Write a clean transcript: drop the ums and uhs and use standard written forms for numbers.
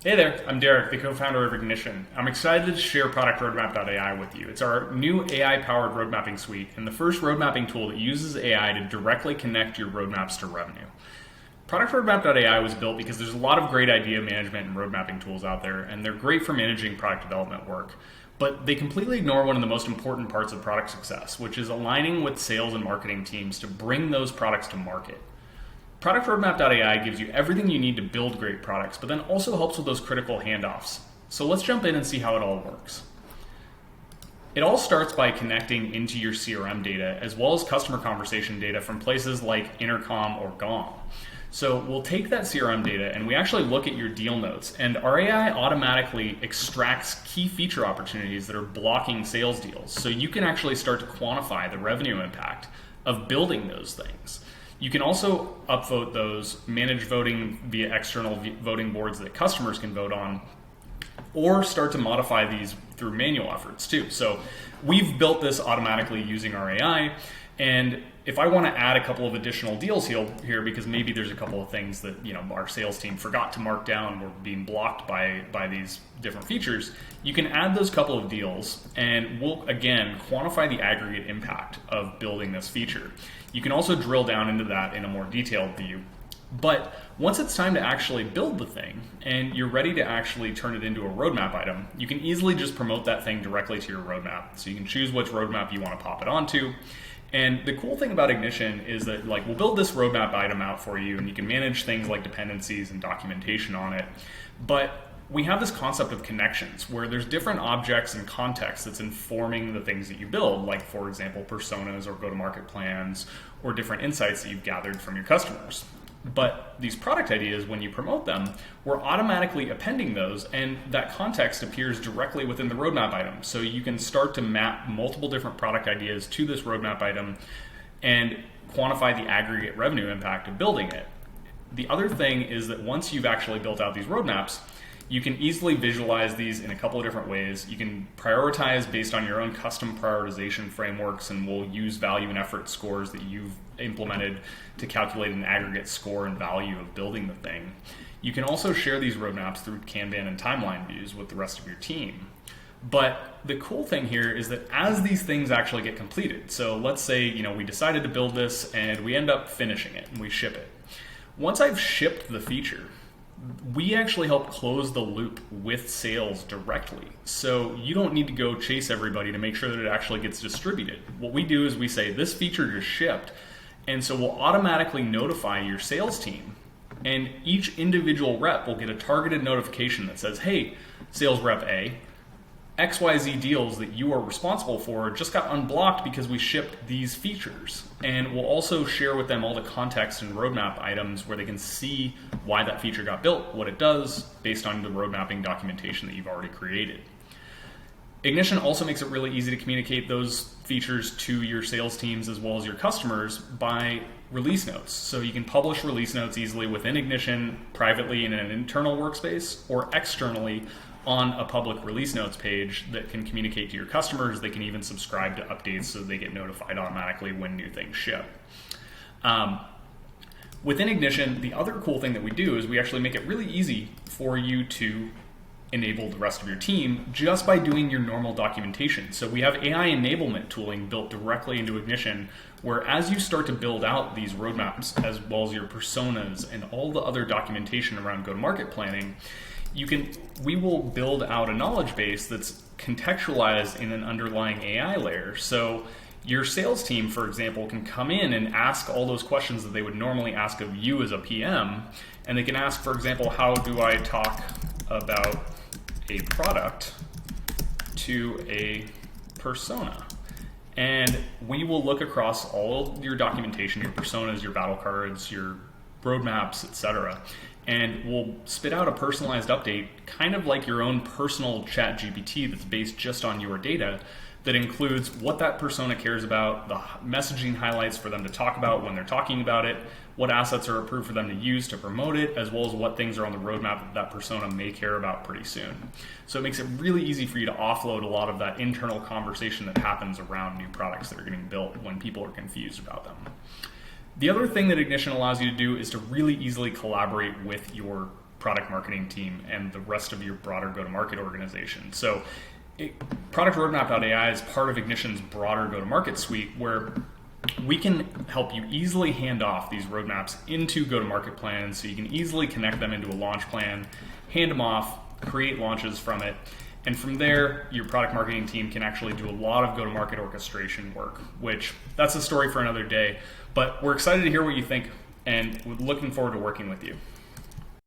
Hey there, I'm Derek, the co-founder of Ignition. I'm excited to share Productroadmap.ai with you. It's our new AI-powered road mapping suite and the first road mapping tool that uses AI to directly connect your roadmaps to revenue. Productroadmap.ai was built because there's a lot of great idea management and road mapping tools out there, and they're great for managing product development work. But they completely ignore one of the most important parts of product success, which is aligning with sales and marketing teams to bring those products to market. Productroadmap.ai gives you everything you need to build great products, but then also helps with those critical handoffs. So let's jump in and see how it all works. It all starts by connecting into your CRM data as well as customer conversation data from places like Intercom or Gong. So we'll take that CRM data and we actually look at your deal notes, and our AI automatically extracts key feature opportunities that are blocking sales deals. So you can actually start to quantify the revenue impact of building those things. You can also upvote those, manage voting via external voting boards that customers can vote on, or start to modify these through manual efforts too. So we've built this automatically using our AI, and if I want to add a couple of additional deals here because maybe there's a couple of things that our sales team forgot to mark down or being blocked by these different features, you can add those couple of deals and we'll again quantify the aggregate impact of building this feature. You can also drill down into that in a more detailed view. But once it's time to actually build the thing and you're ready to actually turn it into a roadmap item, you can easily just promote that thing directly to your roadmap. So you can choose which roadmap you want to pop it onto. And the cool thing about Ignition is that we'll build this roadmap item out for you and you can manage things like dependencies and documentation on it. But we have this concept of connections where there's different objects and context that's informing the things that you build, like for example, personas or go-to-market plans or different insights that you've gathered from your customers. But these product ideas, when you promote them, we're automatically appending those, and that context appears directly within the roadmap item. So you can start to map multiple different product ideas to this roadmap item and quantify the aggregate revenue impact of building it. The other thing is that once you've actually built out these roadmaps, you can easily visualize these in a couple of different ways. You can prioritize based on your own custom prioritization frameworks, and we'll use value and effort scores that you've implemented to calculate an aggregate score and value of building the thing. You can also share these roadmaps through Kanban and timeline views with the rest of your team. But the cool thing here is that as these things actually get completed, so let's say we decided to build this and we end up finishing it and we ship it. Once I've shipped the feature, we actually help close the loop with sales directly. So you don't need to go chase everybody to make sure that it actually gets distributed. What we do is we say this feature just shipped, and so we'll automatically notify your sales team, and each individual rep will get a targeted notification that says, hey, sales rep A, XYZ deals that you are responsible for just got unblocked because we shipped these features. And we'll also share with them all the context and roadmap items where they can see why that feature got built, what it does, based on the road mapping documentation that you've already created. Ignition also makes it really easy to communicate those features to your sales teams as well as your customers by release notes. So you can publish release notes easily within Ignition, privately in an internal workspace, or externally on a public release notes page that can communicate to your customers. They can even subscribe to updates so they get notified automatically when new things ship. Within Ignition, the other cool thing that we do is we actually make it really easy for you to enable the rest of your team just by doing your normal documentation. So we have AI enablement tooling built directly into Ignition, where as you start to build out these roadmaps as well as your personas and all the other documentation around go-to-market planning, we will build out a knowledge base that's contextualized in an underlying AI layer. So your sales team, for example, can come in and ask all those questions that they would normally ask of you as a PM, and they can ask, for example, how do I talk about a product to a persona? And we will look across all your documentation, your personas, your battle cards, your roadmaps, etc., and we'll spit out a personalized update, kind of like your own personal chat GPT that's based just on your data, that includes what that persona cares about, the messaging highlights for them to talk about when they're talking about it, what assets are approved for them to use to promote it, as well as what things are on the roadmap that that persona may care about pretty soon. So it makes it really easy for you to offload a lot of that internal conversation that happens around new products that are getting built when people are confused about them. The other thing that Ignition allows you to do is to really easily collaborate with your product marketing team and the rest of your broader go-to-market organization. So Product Roadmap.ai is part of Ignition's broader go-to-market suite, where we can help you easily hand off these roadmaps into go-to-market plans, so you can easily connect them into a launch plan, hand them off, create launches from it, and from there, your product marketing team can actually do a lot of go-to-market orchestration work, which that's a story for another day. But we're excited to hear what you think, and we're looking forward to working with you.